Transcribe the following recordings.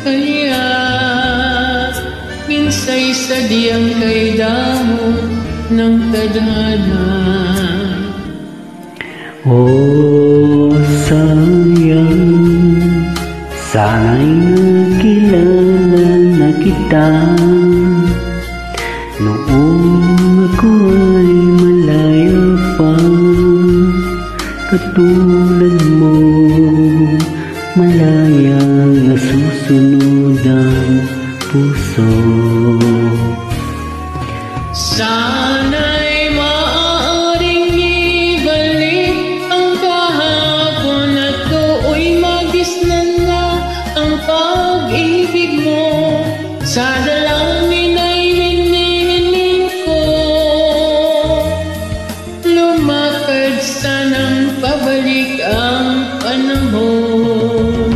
kaya minsay sadyang kay damo ng tadhana. Oh, sayang, sana'y nakilala na kita noong ako'y malaya pa. Katulad mo, malayang nasusunod ang puso. Sana'y maaaring ibalik ang kahapon at do'y magisnan na ang pag-ibig mo. Sa dalangin ay hinihiling ko, lumakad sanang pabalik ang panahon.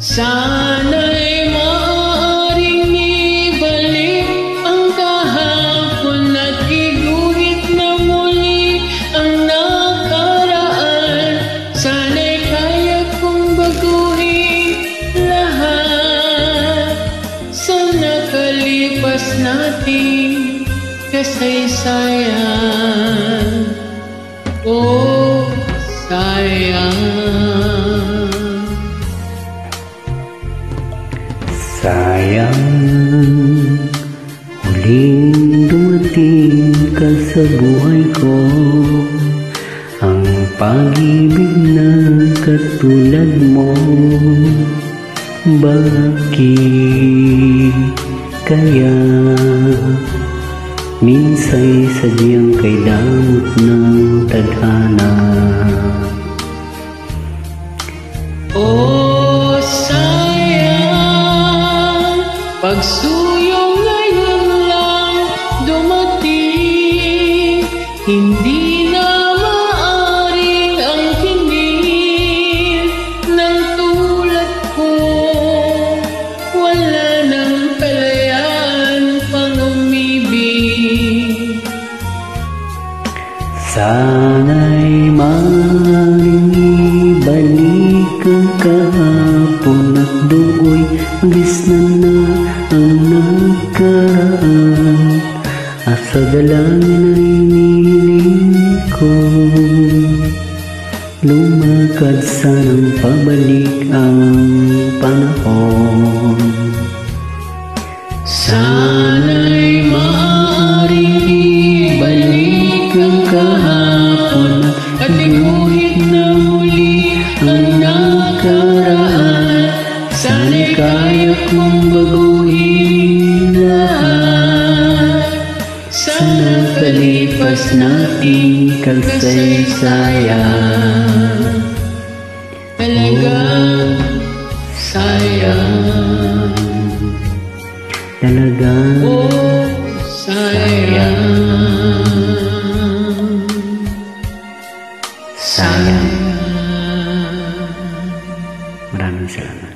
Sana'y maaaring ibalik ang kahapon at iguhit na muli ang nakaraan. Sana'y kaya kong baguhin lahat sa nakalipas nating kasaysayan. Oh, sayang. Sayang, huling dumating ka sa buhay ko. Ang pag-ibig na katulad mo, bakit kaya minsay sadyang kay damot ng tadhana? Oh, sayang, pagsuyong ngayon lang dumating, hindi na maaring ang tingin ng tulad ko. Wala nang kalayaan pang umibig. Sana'y maaaring ibalik ang kahapon at do'y magisnan na ang nakaraan. At sa dalangin ay hinihiling ko, lumakad sanang pabalik ang panahon. Sana'y maaaring ibalik ang kahapon at iguhit na muli ang nakaraan. Sana'y kaya kong baguhin lahat sa nakalipas nating kasaysayan. Talagang sayang. Talagang oh, sayang. Sayang. Maraming salamat.